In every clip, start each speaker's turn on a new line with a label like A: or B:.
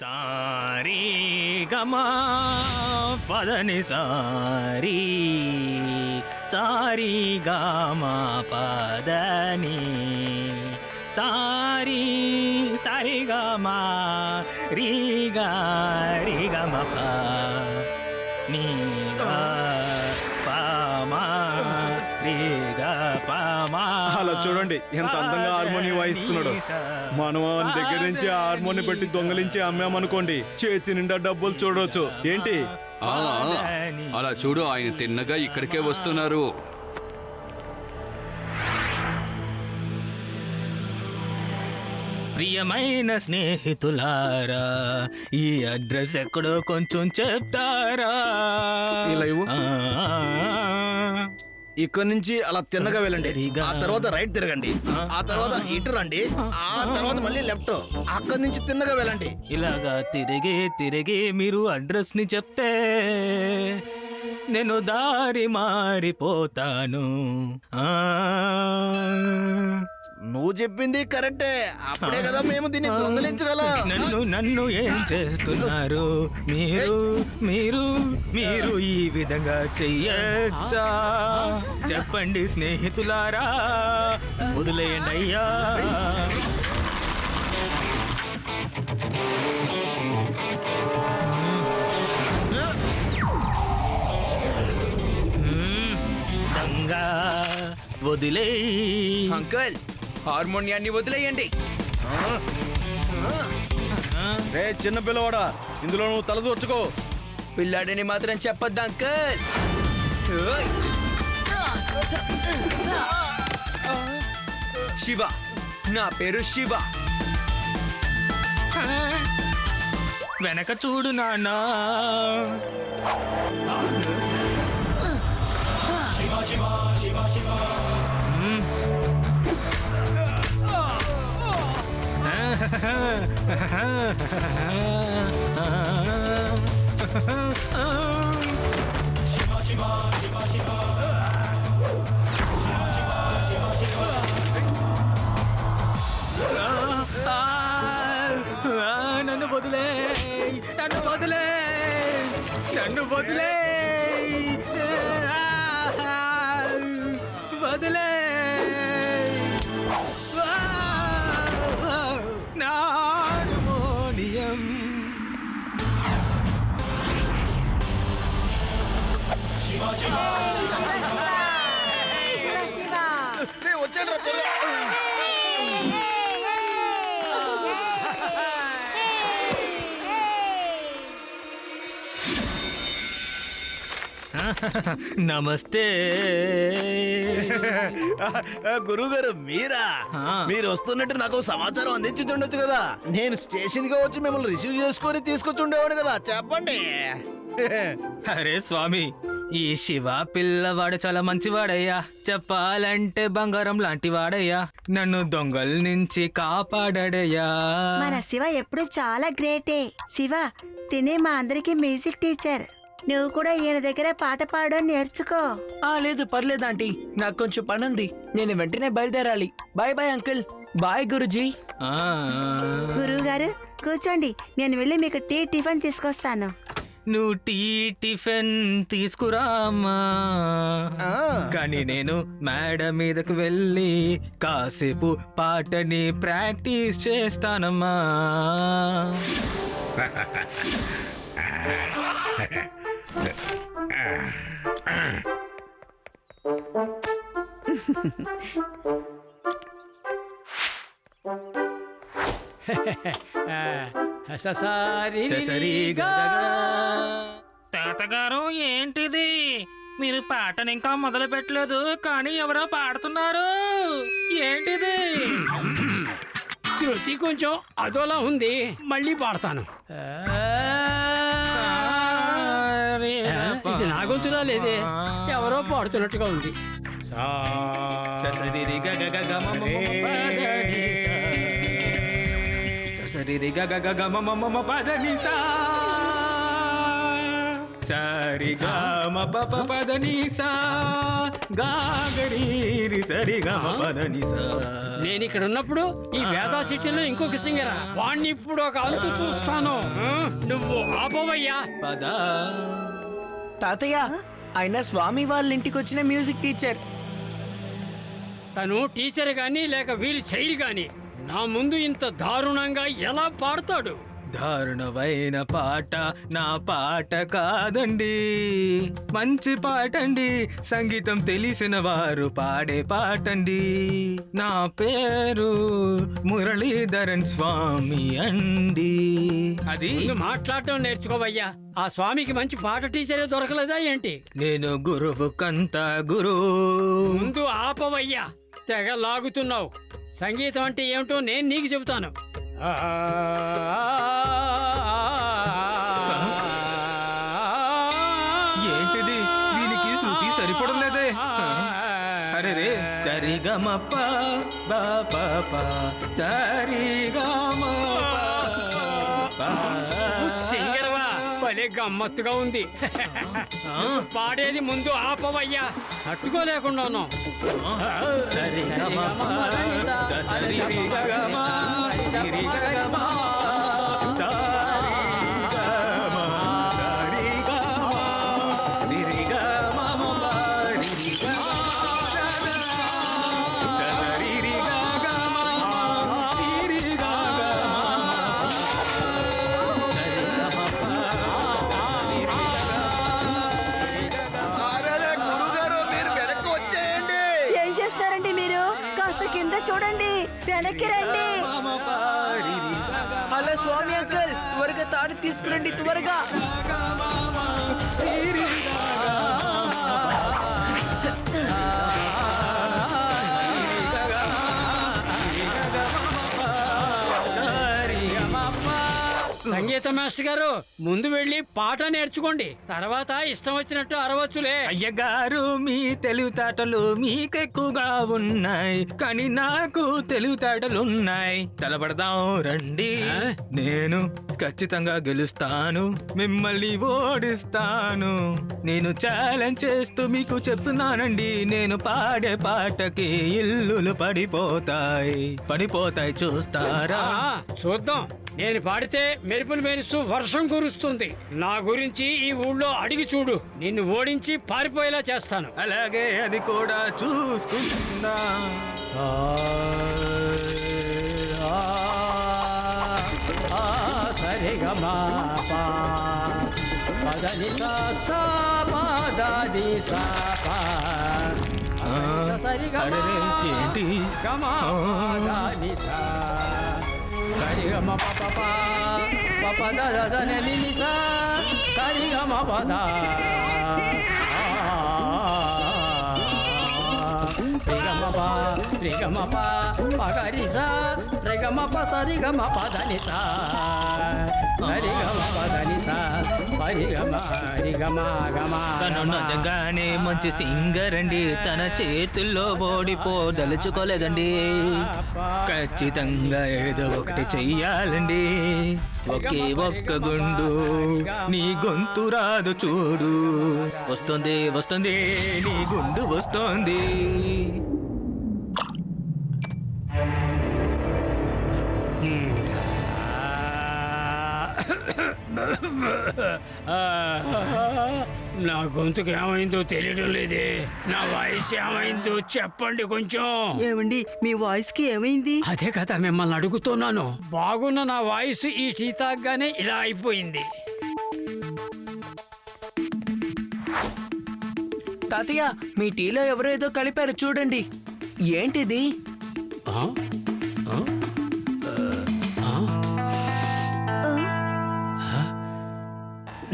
A: Sorry గమా పదని sorry sorry గమా పదని sorry sorry గమా రీగా రీగమ ప నీగా పామా రీగా పామా.
B: అలా చూడండి ఎంత అందంగా హార్మోనియం వాయిస్తున్నాడు. మనం ఆయన దగ్గర నుంచి హార్మోనియం పెట్టి దొంగలించి అమ్మామనుకోండి, చేతి నిండా డబ్బులు చూడవచ్చు. ఏంటి
C: అలా చూడు, ఆయన తిన్నగా ఇక్కడికే వస్తున్నారు.
A: ప్రియమైన స్నేహితులారా, ఈ అడ్రస్ ఎక్కడో కొంచెం చెప్తారా?
B: ఇలా ఇవ్వు. ఇక్కడ నుంచి అలా తిన్నగా వెళ్ళండి. ఆ తర్వాత రైట్ తిరగండి. ఆ తర్వాత ఇటు రండి. ఆ తర్వాత మళ్ళీ లెఫ్ట్. అక్కడి నుంచి తిన్నగా వెళ్ళండి.
A: ఇలాగా తిరిగి తిరిగి మీరు అడ్రస్ ని చెప్తే నేను దారి మారిపోతాను.
B: నువ్వు చెప్పింది కరెక్టే. అప్పుడే కదా మేము దీన్ని దొంగలించగలం.
A: నన్ను ఏం చేస్తున్నారు మీరు మీరు మీరు ఈ విధంగా చెయ్యొచ్చా? చెప్పండి స్నేహితులారా, వదిలేయండి అయ్యా. దంగా వదిలే
D: అంకుల్, హార్మోనియాన్ని వదిలేయండి.
B: రే చిన్న పిల్లవాడా, ఇందులో నువ్వు తలదూర్చుకో.
D: పిల్లాడిని మాత్రం చెప్పొద్దు అంకుల్. శివ, నా పేరు శివ.
A: వెనక చూడు నాన్నా. నన్ను వదిలే, నన్ను వదిలే, నన్ను వదిలే, వదిలే. నా హార్మోనియం శివ శివ
E: శివ శివ.
B: వచ్చాడు.
A: నమస్తే
B: గురువుగారు, మీరా? మీరు వస్తున్నట్టు నాకు సమాచారం అందించుండొచ్చు కదా. నేను స్టేషన్ కి వచ్చి మిమ్మల్ని రిసీవ్ చేసుకొని తీసుకొచ్చి ఉండేవాడు కదా. చెప్పండి.
A: అరే స్వామి, ఈ శివ పిల్లవాడు చాలా మంచివాడయ్యా. చెప్పాలంటే బంగారం లాంటి వాడయ్యా. నన్ను దొంగల నుంచి కాపాడాడయ్యా.
E: మన శివ ఎప్పుడు చాలా గ్రేటే. శివ తినే మా అందరికి మ్యూజిక్ టీచర్. నువ్వు కూడా ఈయన దగ్గర పాట పాడడం నేర్చుకో.
D: లేదు పర్లేదు ఆంటీ, నాకు కొంచెం పని ఉంది. నేను వెంటనే బయలుదేరాలి. Bye bye uncle. బాయ్ గురుజీ.
E: గురువు గారు కూర్చోండి, నేను వెళ్ళి మీకు టీ టిఫిన్ తీసుకొస్తాను.
A: నువ్వు టీ టిఫిన్ తీసుకురామ్మా. కానీ నేను మేడ మీదకు వెళ్ళి కాసేపు పాటని ప్రాక్టీస్ చేస్తానమ్మా. తాతగారు ఏంటిది? మీరు పాటను ఇంకా మొదలు పెట్టలేదు, కానీ ఎవరో పాడుతున్నారు. ఏంటిది?
F: శృతి కొంచెం అదోలా ఉంది, మళ్ళీ పాడతాను. ఇది నా గొంతులా లేదే, ఎవరో పాడుతున్నట్టుగా ఉంది.
A: ససరి గగ గగ మమ పదని సా, ససరి గగ గగ మమ పదని సా, సరి గ మ ప పదని సా,
D: గాగరీరి సరిగా పదని సా.
F: నేను ఇక్కడ ఉన్నప్పుడు ఈ వేదా సిటీలో ఇంకొక సింగరా వాణ్ణి ఇప్పుడు ఒక అంతు చూస్తాను. నువ్వు ఆపవయ్యా.
D: పద. తాతయ్య, ఆయన స్వామి వాళ్ళ ఇంటికి వచ్చిన మ్యూజిక్ టీచర్.
F: తను టీచర్ గాని లేక వీళ్ళు చేయరు గాని నా ముందు ఇంత దారుణంగా ఎలా పాడతాడు?
D: దారుణమైన పాట నా పాట కాదండి, మంచి పాటండి, సంగీతం తెలిసిన వారు పాడే పాటండి. నా పేరు మురళీధరన్ స్వామి అండి. అది
F: ముందు మాట్లాడటం నేర్చుకోవయ్యా. ఆ స్వామికి మంచి పాట టీచరే దొరకలేదా ఏంటి?
D: నేను గురువు కంత గురు.
F: ముందు ఆపవయ్యా, తెగ లాగుతున్నావు. సంగీతం అంటే ఏమిటో నేను నీకు చెబుతాను.
D: ఏంటిది, దీనికి శృతి సరిపడం లేదే. అరే రే, సరిగమప్ప బాప సరిగమ
F: సింగరవా, భలే గమ్మత్తుగా ఉంది. పాడేది ముందు ఆపవయ్యా, తట్టుకోలేకుండా ఉన్నాం.
B: గురుగారు మీరు వెనక్కి వచ్చేయండి.
E: ఏం చేస్తారండి మీరు? కాస్త కింద చూడండి, వెనక్కి రండి.
D: హలో స్వామి అంకుల్, త్వరగా తాడు తీసుకురండి, త్వరగా.
F: సంగీత మాస్టర్ గారు, ముందు వెళ్ళి పాట నేర్చుకోండి, తర్వాత ఇష్టం వచ్చినట్టు అరవచ్చులే.
D: అయ్యగారు, మీ తెలివితేటలు మీకెక్కువగా ఉన్నాయి, కానీ నాకు తెలివితేటలున్నాయి. తలపడదాం రండి. నేను ఖచ్చితంగా గెలుస్తాను, మిమ్మల్ని ఓడిస్తాను. నేను ఛాలెంజ్ చేస్తూ మీకు చెప్తున్నానండి, నేను పాడే పాటకి ఇల్లులు పడిపోతాయి చూస్తారా?
F: చూద్దాం. నేను పాడితే మెరుపులు మెరుస్తూ వర్షం కురుస్తుంది. నా గురించి ఈ ఊళ్ళో అడిగి చూడు, నిన్ను ఓడించి పారిపోయేలా చేస్తాను.
D: అలాగే, అది కూడా చూసుకుందా.
F: సరిగమా పదని
D: ఏంటి
F: సరిగమ పప పప దద నిసా సరిగమ పద రిగమ పగరిసా రిగమ ప సరిగమ పదనిసా సరిగమ పదనిసా పరిగమ రిగమ గమ.
D: తను నిజంగానే మంచి సింగర్ అండి, తన చేతుల్లో ఓడిపోదలుచుకోలేదండి. ఖచ్చితంగా ఏదో ఒకటి చెయ్యాలండి. ఒకే ఒక్క గుండు నీ గొంతు రాదు చూడు. వస్తుంది వస్తుంది, నీ గుండు వస్తుంది.
F: నా గొంతుకు ఏమైందో తెలియడం లేదే. నా వాయిస్ ఏమైందో చెప్పండి కొంచెం.
E: ఏమండి, మీ వాయిస్ కి ఏమైంది?
F: అదే కదా మిమ్మల్ని అడుగుతున్నాను. బాగున్న నా వాయిస్ ఈ టీ తాగ్గానే ఇలా అయిపోయింది.
D: తాతయ్య, మీ టీలో ఎవరో ఏదో కలిపారు చూడండి. ఏంటిది?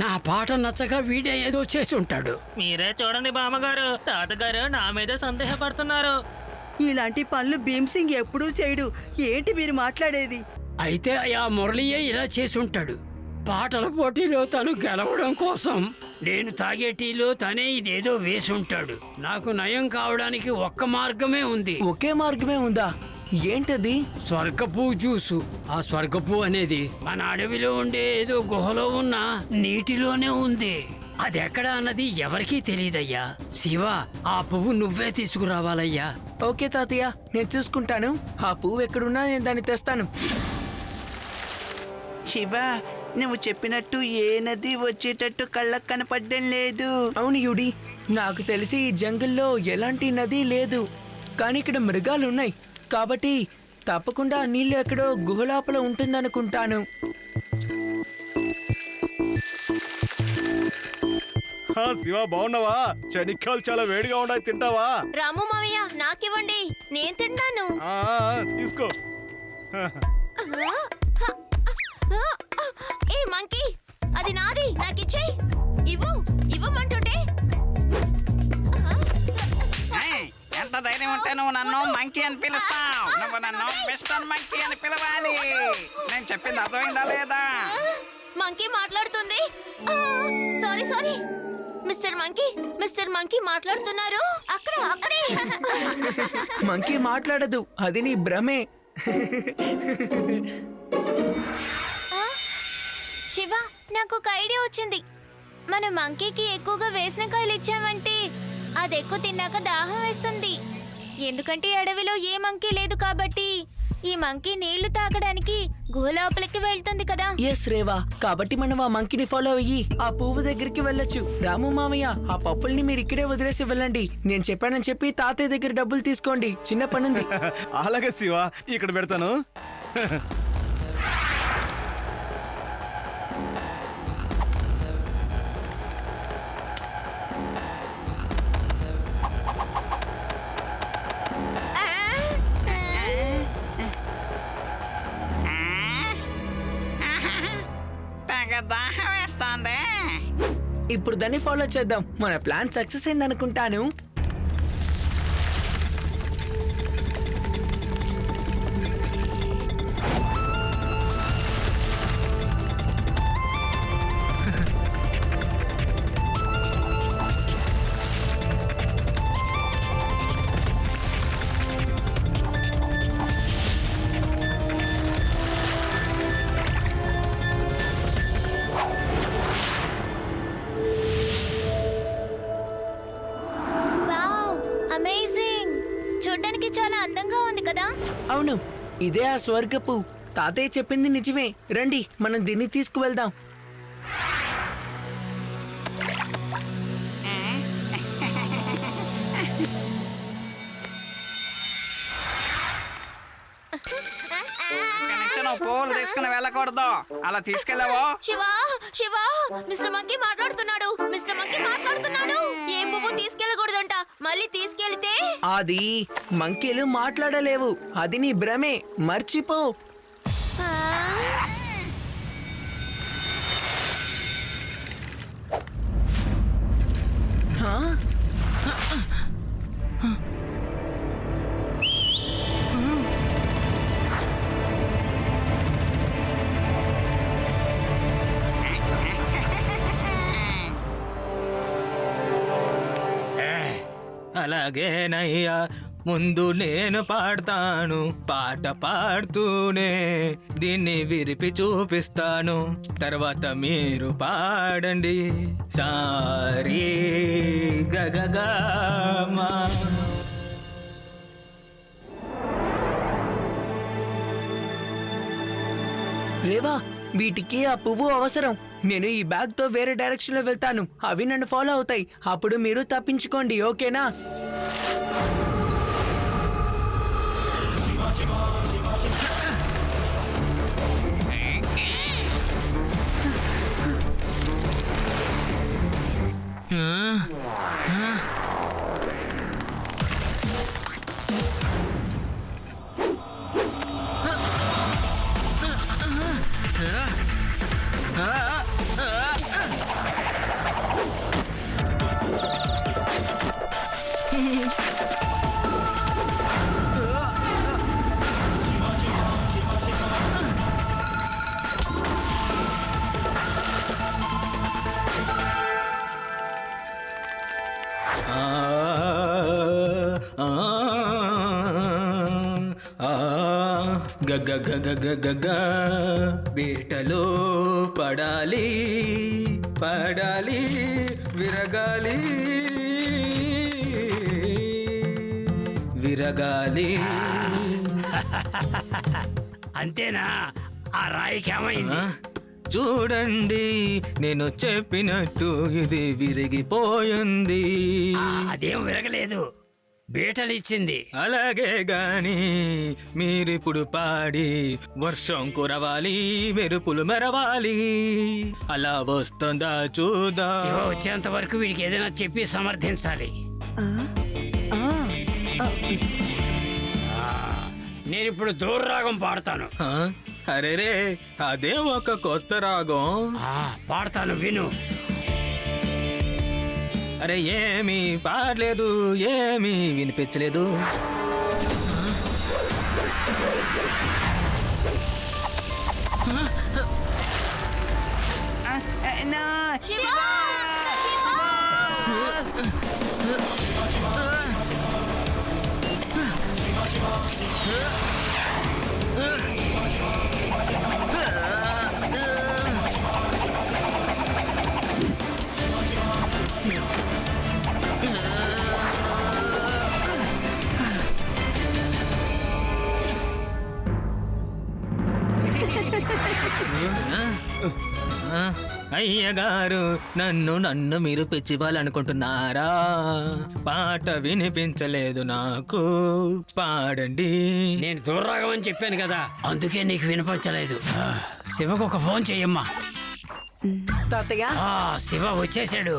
F: నా పాట నచ్చగా వీడే ఏదో చేసి ఉంటాడు.
A: మీరే చూడండి బామ్మగారు, తాతగారు నా మీద సందేహపడుతున్నారు.
E: ఇలాంటి పనులు భీమ్సింగ్ ఎప్పుడూ చేయడు. ఏంటి మీరు మాట్లాడేది?
F: అయితే ఆ మురళియే ఇలా చేసి ఉంటాడు. పాటల పోటీలో తను గెలవడం కోసం నేను తాగే టీలో తనే ఇదేదో వేసి ఉంటాడు. నాకు నయం కావడానికి ఒక్క మార్గమే ఉంది.
D: ఒకే మార్గమే ఉందా? ఏంటది?
F: స్వర్గపు జ్యూసు. ఆ స్వర్గపు అనేది మన అడవిలో ఉండే ఏదో గుహలో ఉన్న నీటిలోనే ఉంది. అది ఎక్కడ అన్నది ఎవరికీ తెలియదయ్యా. శివ, ఆ పువ్వు నువ్వే తీసుకురావాలయ్యా.
D: ఓకే తాతయ్య, నేను చూసుకుంటాను. ఆ పువ్వు ఎక్కడున్నా నేను దాన్ని తెస్తాను.
G: శివ, నువ్వు చెప్పినట్టు ఏ నది వచ్చేటట్టు కళ్ళకు కనపడడం లేదు.
D: అవును యుడి, నాకు తెలిసి ఈ జంగల్లో ఎలాంటి నది లేదు, కానీ ఇక్కడ మృగాలు ఉన్నాయి. కాబట్టి తప్పకుండా నీళ్ళు ఎక్కడో గుహలోపల ఉంటుందనుకుంటాను.
B: శివ బాగున్నావా? శనిక్కాయలు చాలా వేడిగా ఉన్నాయి, తింటావా?
H: రాము మావయ్య నాకివ్వండి, నేను తింటాను.
B: తీసుకో.
H: ఏ మంకీ, అది నాది, నాకిచ్చేయ్. ఇవ్వమంటుంటే.
G: ఎంత ధైర్యం ఉంటే నువ్వు నన్ను మంకీ అని పిలుస్తావు? నువ్వు నన్ను మిస్టర్ మంకీ అని పిలవాలి. నేను చెప్పింది అర్థమైందా లేదా?
H: మంకీ మాట్లాడుతుంది. సారీ మిస్టర్ మంకీ మాట్లాడుతున్నారు. అక్కడే.
D: మంకీ మాట్లాడదు, అది నీ భ్రమే.
H: శివ, నాకు ఒక ఐడియా వచ్చింది. మన మంకీకి ఎక్కువగా వేసిన కాయలు ఇచ్చామంటే అది ఎక్కువ తిన్నాక దాహం వేస్తుంది. ఎందుకంటే అడవిలో ఏ మంకీ లేదు కాబట్టి ఈ మంకీ నీళ్లు తాగడానికి గుహ లోపలికి వెళ్తుంది కదా.
D: ఎస్ రేవా, కాబట్టి మనం ఆ మంకీని ఫాలో అయ్యి ఆ పువ్వు దగ్గరికి వెళ్ళొచ్చు. రాము మామయ్య, ఆ పప్పుల్ని మీరు ఇక్కడే వదిలేసి వెళ్ళండి. నేను చెప్పానని చెప్పి తాతయ్య దగ్గర డబ్బులు తీసుకోండి, చిన్న పనుంది.
B: అలాగే శివ, ఇక్కడ పెడతాను.
G: దాహం వేస్తోంది.
D: ఇప్పుడు దాన్ని ఫాలో చేద్దాం. మన ప్లాన్ సక్సెస్ అయింది అనుకుంటాను.
H: చూడ్డానికి చాలా అందంగా ఉంది కదా.
D: అవును, ఇదే ఆ స్వర్గపు. తాతయ్య చెప్పింది నిజమే. రండి, మనం దీన్ని తీసుకువెళ్దాం.
G: నువ్వు పువ్వులు తీసుకుని వెళ్ళకూడదు. అలా తీసుకెళ్ళావో?
H: శివ, మిస్టర్ మంకీ మాట్లాడుతున్నాడు. ఏం పువ్వు తీసుకెళ్ళకూడదంట. మళ్ళీ తీసుకెళ్తే
D: అది మంకీలు మాట్లాడలేవు, అది నీ భ్రమే, మర్చిపో.
A: అలాగేనయ్యా, ముందు నేను పాడతాను. పాట పాడుతూనే దీన్ని విరిపి చూపిస్తాను. తర్వాత మీరు పాడండి. సారీ గగగామా.
D: రేవా, వీటికి ఆ పువ్వు అవసరం. నేను ఈ బ్యాగ్ తో వేరే డైరెక్షన్ లో వెళ్తాను. అవి నన్ను ఫాలో అవుతాయి. అప్పుడు మీరు తప్పించుకోండి, ఓకేనా?
A: గగ బేటలో పడాలి,
D: పాడాలి విరగాలి విరగాలి.
F: అంతేనా? ఆ రాయికి ఏమైంది?
D: చూడండి, నేను చెప్పినట్టు ఇది విరిగిపోయింది.
F: అదేం విరగలేదు, బీటలిచ్చింది.
D: అలాగే గాని మీరిప్పుడు పాడి వర్షం కురవాలి, మెరుపులు మెరవాలి. అలా వస్తుందా చూద్దాం.
F: శివ వచ్చేంత వరకు వీడికి ఏదైనా చెప్పి సమర్థించాలి. నేను ఇప్పుడు దూర్రాగం పాడతాను.
D: ఆ? అరెరే, అదే ఒక కొత్త రాగం.
F: పాడతాను, విను.
D: అరే ఏమీ పాడలేదు, ఏమీ వినిపించలేదు. అయ్యగారు, నన్ను మీరు పిచ్చివాలనుకుంటున్నారా? పాట వినిపించలేదు నాకు, పాడండి.
F: నేను దూర్రాగం అని చెప్పాను కదా, అందుకే నీకు వినిపించలేదు. శివకు ఒక ఫోన్ చెయ్యమ్మా.
I: తాతయ్య,
F: శివ వచ్చేసాడు.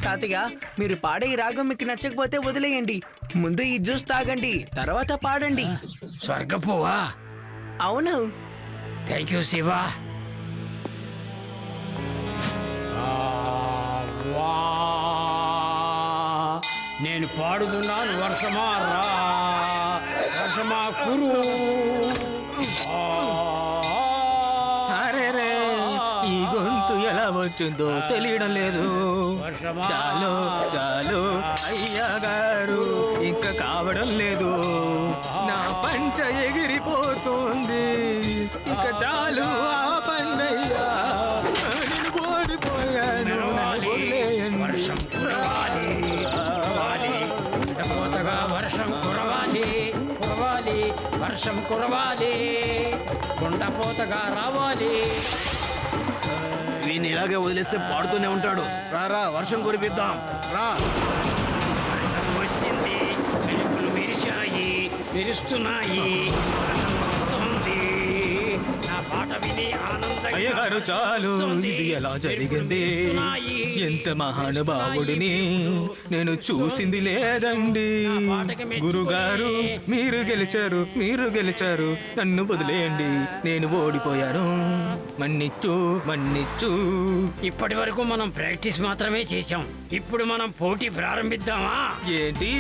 I: తాతయ్య, మీరు పాడే ఈ రాగం మీకు నచ్చకపోతే వదిలేయండి. ముందు ఈ జ్యూస్ తాగండి, తర్వాత పాడండి.
F: స్వర్గపువ్వా?
I: అవును.
F: Thank you Shiva. నేను పాడుతున్నాను, వర్షమా రా, వర్షమా కురు.
D: అరెరే, ఈ గొంతు ఎలా వచ్చిందో తెలియడం లేదు. చాలు చాలు అయ్యగారు, ఇంకా కావడం లేదు. నా పంచ ఎగిరిపోతుంది. ఇంకా చాలు, ఆ పండయ్యా, నేను ఓడిపోయాను. వదిలేయండి.
F: వర్షం కురవాలి, కురవాలి, కుండపోతగా వర్షం కురవాలి, కురవాలి, వర్షం కురవాలి, కుండపోతగా రావాలి.
B: వీడిని ఇలాగే వదిలేస్తే పాడుతూనే ఉంటాడు. రా వర్షం కురిపిద్దాం, రా.
F: వచ్చింది, మెరుపులు మెరిశాయి, మెరుస్తున్నాయి, వర్షం వస్తుంది. నా పాట విని ఆనందంగా
D: అయ్యగారు చాలు,
F: వస్తుంది.
D: ఇది ఎలా జరిగింది?
F: మెరుపులు
D: ఎంత మహానుభావుడిని నేను చూసింది లేదండి. గురుగారు, మీరు గెలిచారు, మీరు గెలిచారు. నన్ను వదిలేయండి, నేను ఓడిపోయాను. మన్నిచ్చు మన్నిచ్చు.
F: ఇప్పటి వరకు మనం ప్రాక్టీస్ మాత్రమే చేశాం. ఇప్పుడు మనం పోటీ ప్రారంభిద్దామా?
D: ఏంటి?